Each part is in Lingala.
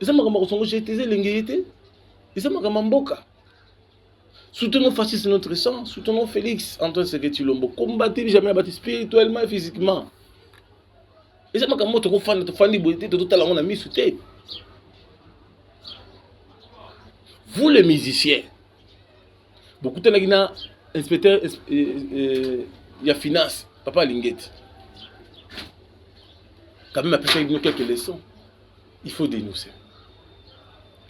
Ils ont makambo songo jeté l'engagé. Ils ont makambo mboka. Soutenons fascistes notre sang, soutenons Félix Antoine Tshisekedi Tshilombo. Combattez jamais abattu spirituellement et physiquement. Et ça makambo to fandi fandi boité to tala on a mis souté. Vous les musiciens, beaucoup de gens inspecteur il y a finance, papa Linguette. Quand même après nous quelques leçons, il faut dénoncer.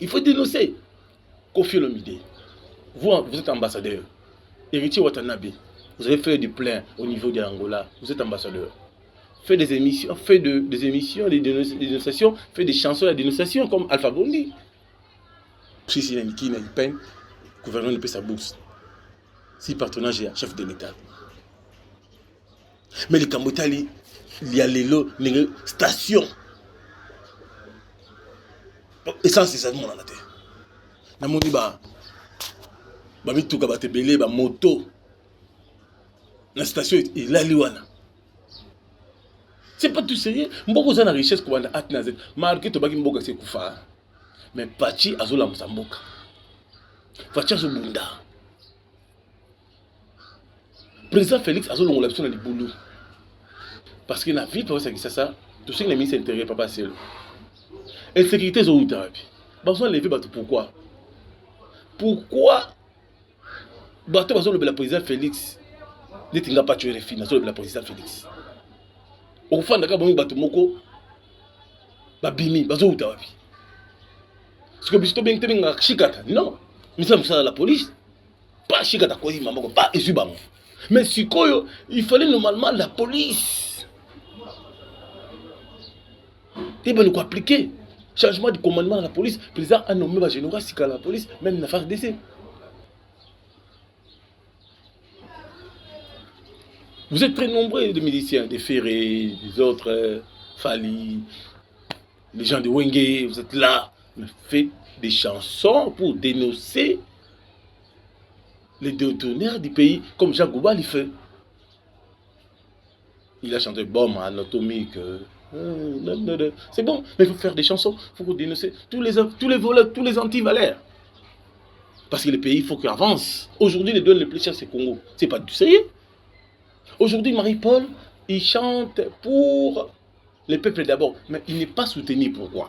Il faut dénoncer. Kofi Olomide. Vous êtes ambassadeur. Héritier Watanabe. Vous avez fait du plein au niveau de l'Angola. Vous êtes ambassadeur. Faites des émissions, des émissions, des dénonciations, faites des chansons de dénonciation comme Alpha Bondi. Si il y a une peine, le gouvernement ne paie sa bourse. Si partenariat est chef de l'État. Mais les Cambotali, il y a les stations. Et ça, c'est ça le monde en a terre. Dans mon dit, tout kabate belé, moto. La station est là, liwana. C'est pas tout sérieux. Mboko za na richesse ko banda atnaze. Marqué to baki mboka c'est kufa. Mais Pachi azola msamboka. Facha zo bunda. Président Félix azola ngolapso na libulu. Parce que na vie pour ça qui ça, tout ce qui est mis intérêt pas passer. Et sécurité zo utapi. Bazo lever bato pourquoi? Pourquoi bato bazo le président Félix n'était pas tuer les filles na zo le président Félix. Au fond de la bato moko babimi bazo utapi. Parce que bisto bien tenga chikata. Non. Mais ça me la police. Pas chikata quoi maman pas esubango. Mais si koyo, il fallait normalement la police. Et ben nous appliquer changement de commandement à la police. Le président a nommé le général Sika la police, même une affaire d'essai. Vous êtes très nombreux de miliciens, des Ferré, des autres, Fali, les gens de Wenge, vous êtes là. Faites des chansons pour dénoncer les détourneurs du pays, comme Jacques Gouba le fait. Il a chanté Bombe anatomique. C'est bon, mais il faut faire des chansons, il faut dénoncer tous les voleurs, tous les anti-valeurs. Parce que le pays, il faut qu'il avance. Aujourd'hui, les deux les plus chers, c'est Congo. C'est pas du sérieux. Aujourd'hui, Marie-Paul, il chante pour les peuples d'abord, mais il n'est pas soutenu. Pourquoi?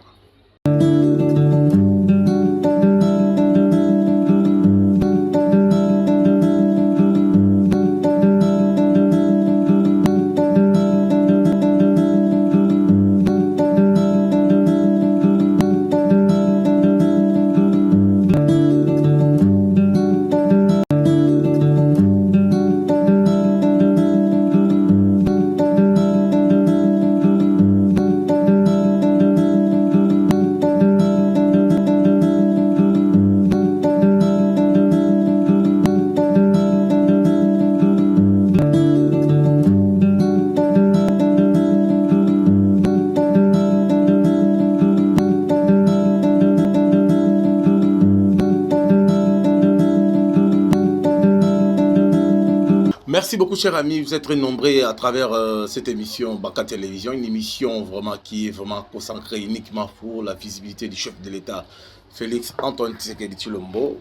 Merci beaucoup, chers amis. Vous êtes très nombreux à travers cette émission Baka Télévision, une émission vraiment qui est vraiment consacrée uniquement pour la visibilité du chef de l'État, Félix Antoine Tshisekedi Tshilombo,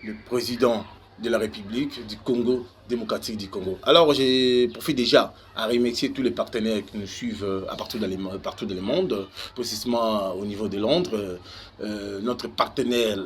le président de la République du Congo démocratique du Congo. Alors, je profite déjà à remercier tous les partenaires qui nous suivent partout dans le monde, précisément au niveau de Londres, notre partenaire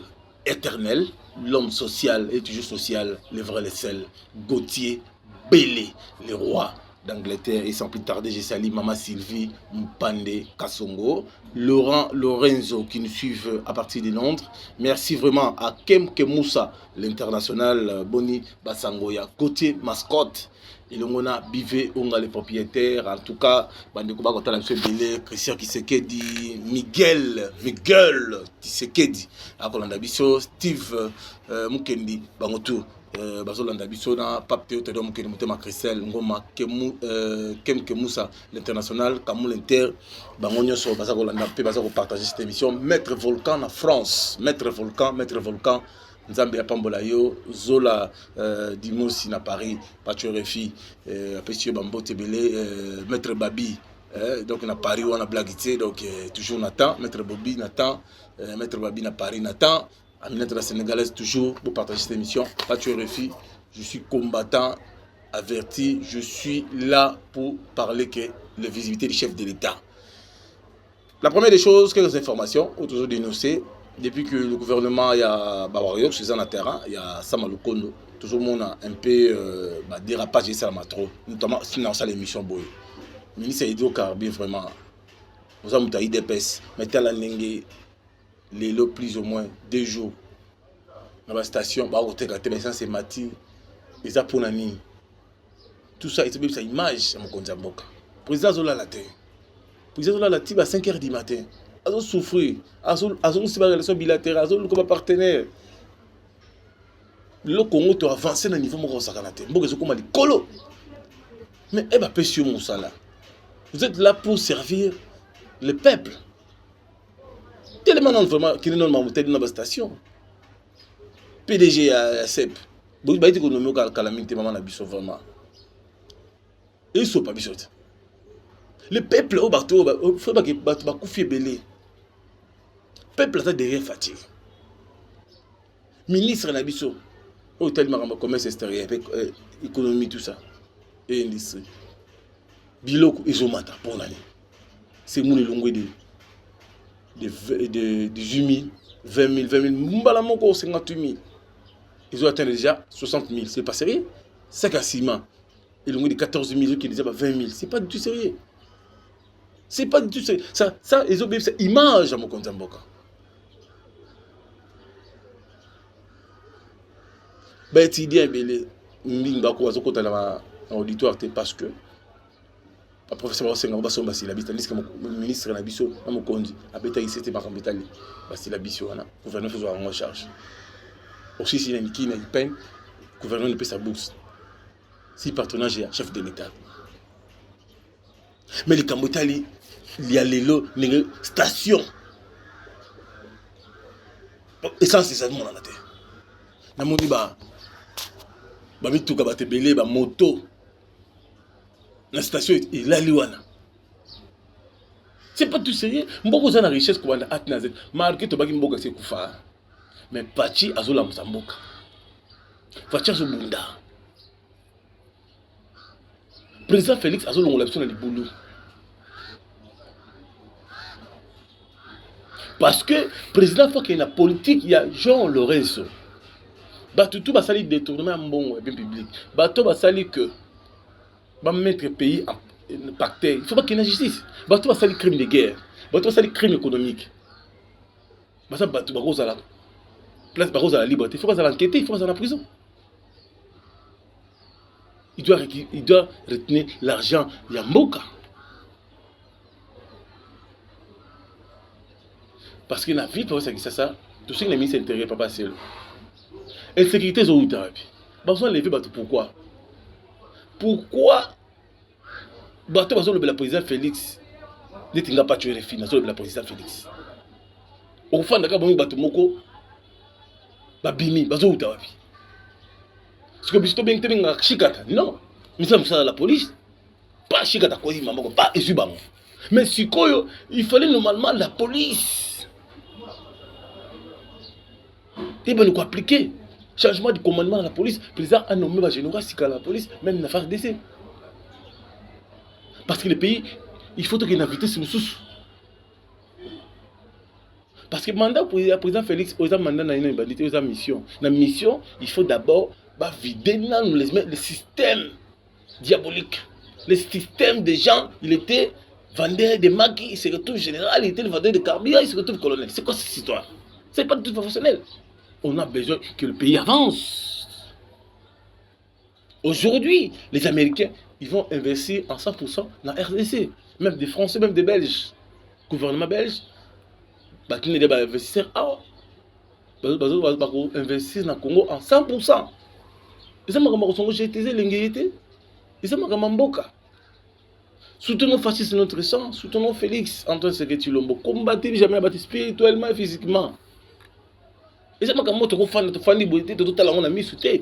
éternel, l'homme social et toujours social, le vrai le sel, Gauthier Bélé, le roi d'Angleterre. Et sans plus tarder, je salue Maman Sylvie Mpande Kassongo, Laurent Lorenzo qui nous suivent à partir de Londres. Merci vraiment à Kemke Moussa, l'international Boni Basangoya, Gauthier Mascotte. Et on a Bivé, on a les propriétaires, en tout cas, Christian Tshisekedi, Miguel Tshisekedi, Steve Mukendi, Bangotou, Bazolanda Bissona, Pape Théodore Mukendi, Moutema Christelle, Ngoma, Kemke Moussa, l'international, Kamoul Inter, Bangonio sur Bazolanda, Bazako partager cette émission, Maître Volcan en France, Maître Volcan. Nzambe ya pambola yo Zola Dimosi na Paris Pacho Refi Apesio Bambo Tebele Maître Babi Donc on a Paris, on a Blaguité, donc toujours Nathan, Maître Bobby, Nathan, Maître Babi à Paris, Nathan, Aminata la Sénégalaise, toujours pour partager cette émission. Là tu es refi, je suis combattant, averti, je suis là pour parler que la visibilité du chef de l'État. La première des choses, quelques informations, ou toujours dénoncées, depuis que le gouvernement, il y a Babario, je suis en terrain, il y a Samalukondo, toujours on a un peu dérapage et ça m'a trop, notamment dans ça l'émission Boy. Le ministre hydrocarbures, vraiment, nous avons eu des pèses, mais tel année, les lots plus ou moins 2 jours. Dans la station, mais ça c'est matin, et ça pour l'année. Tout ça, c'est une image à mon compte. Le président Zola la terre. Le président Zola la terre à 5 h du matin. Ils ont souffert. Ils ont une relation bilatérale. Ils ont comme partenaire. Le Congo a avancé dans le niveau de la terre. Ils ont comme dit colo. Mais elle va pêcher mon salaire. Vous êtes là pour servir le peuple. Tellement non vraiment qui n'est pas dans la station. PDG à CEP. Vous avez dit que nous avons calamité maman na vraiment. Et ils ne sont pas bien. Le peuple au bateau, il faut que bateau couffie belé. Le peuple est derrière fatigue. Ministre Nabiso, au tellement commerce extérieur, économie, tout ça, et industrie. Biloko, ils ont matin pour l'année. C'est mon longue de 18 000, 20 000, 20 000, mbalamoko 58 000. Ils ont atteint déjà 60 000. C'est pas sérieux. 5 à 6 mois. Ils ont dit 14 000 qui disaient 20 000. C'est pas du tout sérieux. C'est pas du tout sérieux. Ça ils ont bien cette image à mon compte Mboka. Ben, tu dis, ben, Mbako, Azoko, dans l'auditoire, parce que le professeur Senga, Bassi, la bitalis, le ministre Nabiso, mon conduit, a bétaillé, c'était ma compétence. Bassi, la biso, le gouverneur faisait en charge. Aussi, s'il y a une qui n'a une peine, le gouverneur ne paie sa bourse. Si partenaire est chef de l'État. Mais les Cambotali, il y a les lots, les stations. Et ça, c'est ça le monde dans la terre. Dans mon débat, tout le monde belé, moto. La station est là, c'est pas tout sérieux. Mboko za na richesse ko banda at na z. Marqué to baki mboka c'est kufa. Mais Pachi azola msamboka. Facha zo bunda. Président Félix azola ngolapso na libulu. Parce que président faut qu'il y ait une politique, il y a Jean Lorenzo. Tout va salir détournement mbongo bien public. Bato va salir que va mettre le pays en pacté. Il ne faut pas qu'il y ait une justice. Bato va salir crime de guerre. Bato va salir crime économique. Bato va rose à la place, va rose à la liberté. Il faut pas l'enquêter, il faut pas la prison. Il doit retenir l'argent. Il y a Mboka. Parce que la vie, pour ça, tout ce qui est mis à l'intérieur, pas passer. Insécurité, c'est où tu as besoin de lever, pourquoi? Pourquoi bato bazo le président Félix n'était pas tué les filles, le président Félix. Au fond, d'accord, bon bato moko babimi bazo où tu as parce que bisto bien tenir chikata non, mais ça la police pas chikata quoi maman pas esubango. Mais si quoi il fallait normalement la police. Et ben nous appliquer changement de commandement à la police, le président a nommé général Sika la police, même la phase d'essai. Parce que le pays, il faut qu'il y ait une vitesse sur sous. Parce que le mandat pour le président Félix, il y a un mandat dans une bandité, il y a une mission. Dans la mission, il faut d'abord vider le système diabolique. Le système des gens, il était vendeur de maquis, il se retrouve général, il était le vendeur de carburant, il se retrouve colonel. C'est quoi cette histoire? C'est pas du tout professionnel. On a besoin que le pays avance. Aujourd'hui, les Américains, ils vont investir en 100% dans la RDC. Même des Français, même des Belges. Le gouvernement belge, ils vont investir investir dans le Congo en 100%. Ils ont GTZ, ils ont Mboka. Soutenons fascistes notre sang, soutenons Félix, Antoine Seketi Lombo. Combattez jamais battu spirituellement et physiquement. Et c'est moi qui fan de fan de tout à l'heure on a mis sous terre.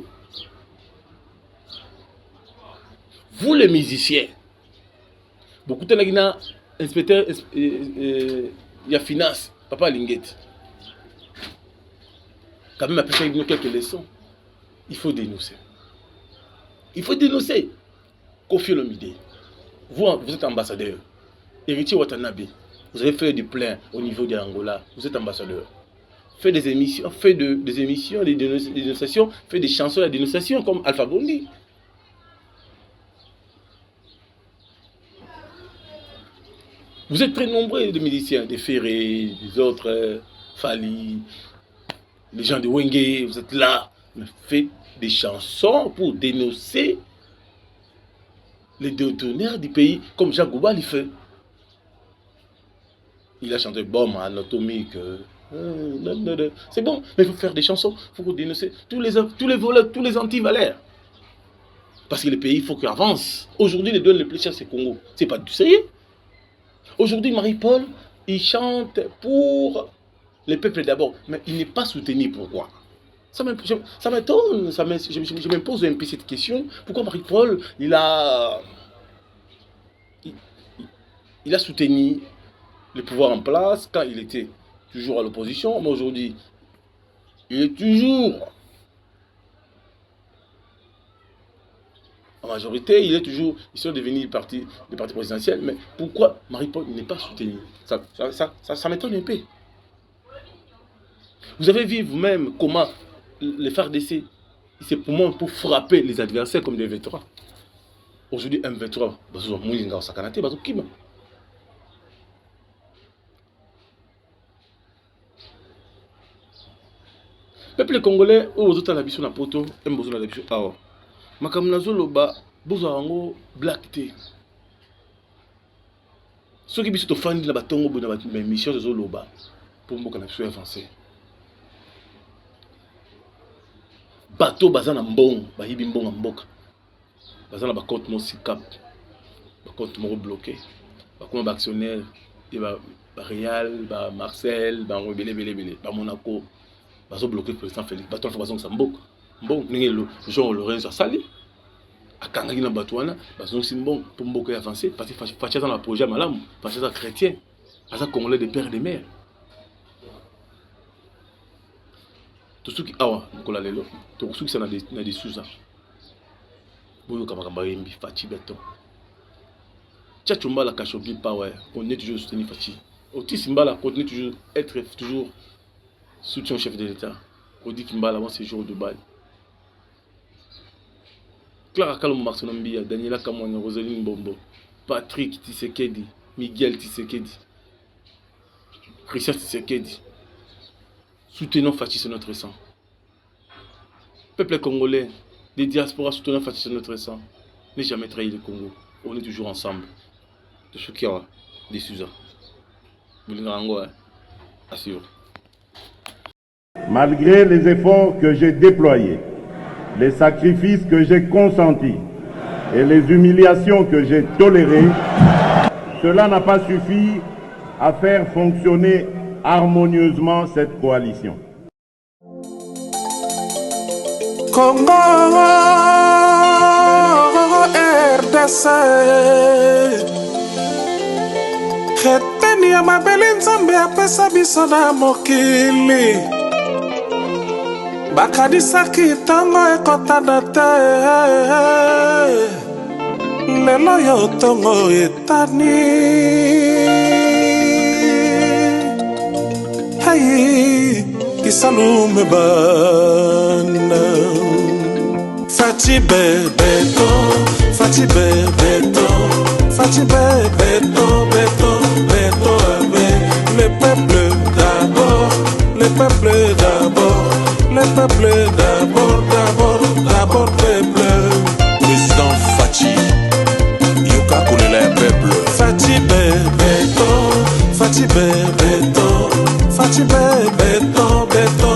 Vous les musiciens, Beaucoup de gens inspecteur, il y a finance, papa Linguette. Quand même, après ça, il nous quelques leçons. Il faut dénoncer. Il faut dénoncer. Kofi Olomide, vous êtes ambassadeur. Héritier Watanabe, vous avez fait du plein au niveau de l'Angola. Vous êtes ambassadeur. Faites des émissions, des émissions, des dénonciations, faites des chansons de dénonciation comme Alpha Bondi. Vous êtes très nombreux, de miliciens, des Ferré, des autres, Fali, les gens de Wenge, vous êtes là. Faites des chansons pour dénoncer les détonaires du pays, comme Jacques Gouba le fait. Il a chanté bombe anatomique. C'est bon, mais il faut faire des chansons, il faut dénoncer tous les voleurs, tous les anti-valeurs. Parce que le pays, il faut qu'il avance. Aujourd'hui, les deux les plus chers, c'est Congo. C'est pas du sérieux. Aujourd'hui, Marie-Paul, il chante pour le peuple d'abord, mais il n'est pas soutenu. Pourquoi? Ça m'étonne, je me pose un peu cette question. Pourquoi Marie-Paul, il a soutenu le pouvoir en place quand il était toujours à l'opposition, mais aujourd'hui, il est toujours en majorité, ils sont devenus le parti présidentiel, mais pourquoi Marie-Paul n'est pas soutenu? Ça m'étonne un peu. Vous avez vu vous-même comment les FARDC, c'est pour frapper les adversaires comme des V3. Aujourd'hui, un V3, peuple congolais, aux autres la biso na poto, un besoin la biso awa. Makamna zoloba, bozo ango black té. Ceux qui biso to fandi la batongo bona ba mission zoloba pour mboka na biso avancer. Bateau bazana mbong, ba yibi mbonga mboka. Bazana ba compte mo sikap. Ba compte mo bloqué. Ba comme ba actionnaire et ba Real, ba Marcel, ba belé, ba Monaco. Bazo bloqué le président Félix. Bateau fa bazong sa mbok. Mbong ninge le Jean Lorenzo Sali. Akangaki na batouana, bazong si mbong pour mboka avancer parce que facha dans le projet malam, parce que chrétien, parce que congolais de père et de mère. Tout ce qui awa nkola lelo, tout ce qui na des sous-ça. Boyo kamakamba yembi fachi beton. Tchachumba la kachobi pa ouais, on est toujours soutenu fachi. Otis Mbala continue toujours être toujours soutien chef de l'État. On dit Kimbala avant ses jours de bail. Clara Kalom Marcelambia, Daniela Kamwana, Rosaline Bombo, Patrick Tshisekedi, Miguel Tshisekedi, Christian Tshisekedi. Soutenons Fachi sur notre sang. Peuple congolais, des diasporas soutenons Fachi sur notre sang. N'est jamais trahi le Congo. On est toujours ensemble. De ce qui a des sujets. Malgré les efforts que j'ai déployés, les sacrifices que j'ai consentis et les humiliations que j'ai tolérées, cela n'a pas suffi à faire fonctionner harmonieusement cette coalition. Congo RDC Kheteni ya mabeli nzambe apesa biso na mokili bakadisaki ntango ekotana te lelo yo ntongo etani hey kisalume bana Fachi bebeto Fachi bebeto Fachi bebeto beto beto le peuple d'abord le peuple d'abord le peuple d'abord peuple président Fachi Yuka Koulela peuple Fachi bebeto Fachi bebeto Fachi bebeto beto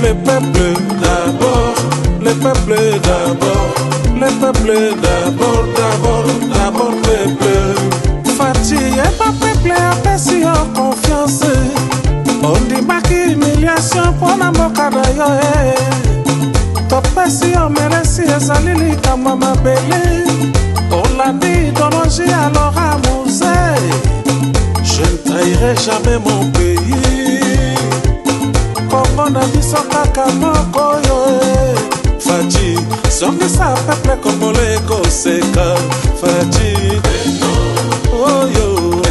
le peuple d'abord le peuple d'abord le peuple d'abord peuple Fachi est pas peuple apprécie en confiance on dit pas humiliation pour la mboka na yo topesi yo meresi ezali likambo mabele olandi mythologie alors amusée. Je ne trahirai jamais mon pays. Congo na biso kaka moko yo. Fachi, songisa peuple congolais koseka. Fachi, oh yo.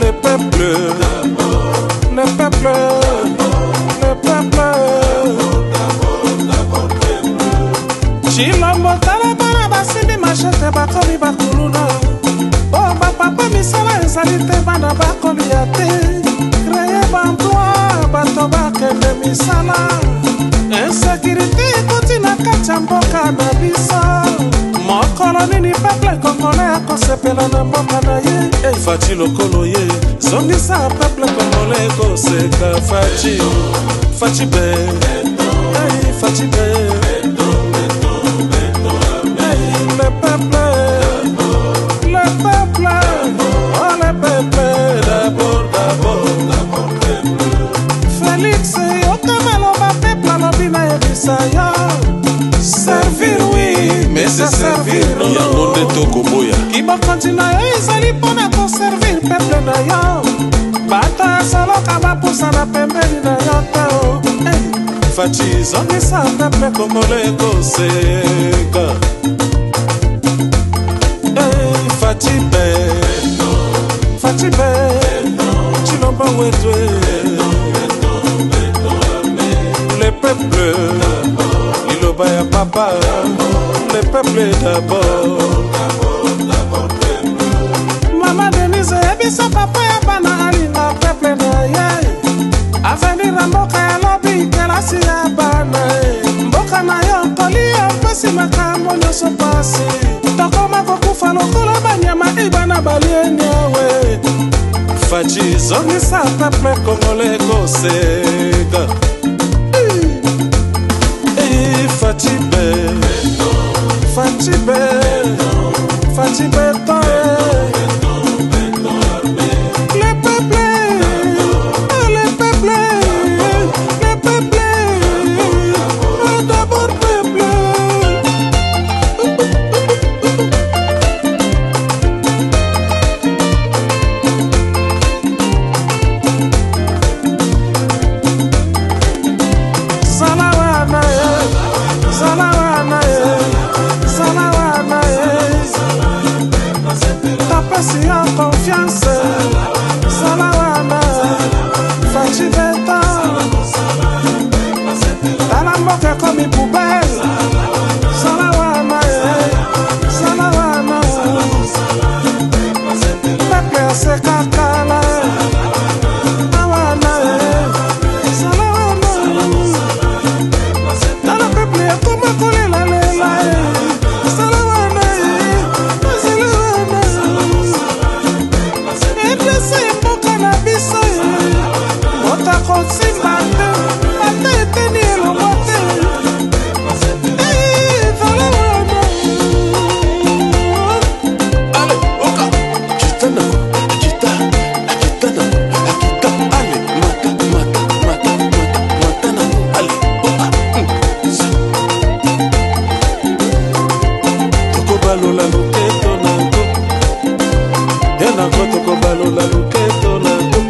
Le peuple, le peuple, le peuple. Chilombo tala bara basimbi machete bakomi bakuluna. Oh papa misala ezali te bana bakolia te. Créer emploi bato bakende misala. Insécurité ekoti na kati ya mboka na biso. Mokolo nini peuple congolais akosepela na mboka na ye. Fachi lokolo ye zongisa peuple congolais koseka. Fachi, Fachi be, Fachi be. Le peuple, le peuple, oh le peuple, d'abord. Félix, yokamelo ba peuple alobi na yebisa yo. Servir oui, mais c'est servir non. Yango nde tokoboya. Kibokonzi na yo ezali mpona koservir peuple na yo. Bato asoloka bapusa na pembeni na yo te o. Fachi zongisa peuple congolais koseka. Fachi be, Chilombo wetwe. Le peuple, liloba ya papa. Le peuple d'abord. Maman Denise ebisa papa ya bana alinga peuple na ye. Avenir mboka ya lobi kelasi ya bana. Mboka na yo kolia pesi makambo nyonso pasi. Tokoma kokufa lokola banyama ibana balieni awe. Fachi zongisa peuple congolais koseka. Fachi be,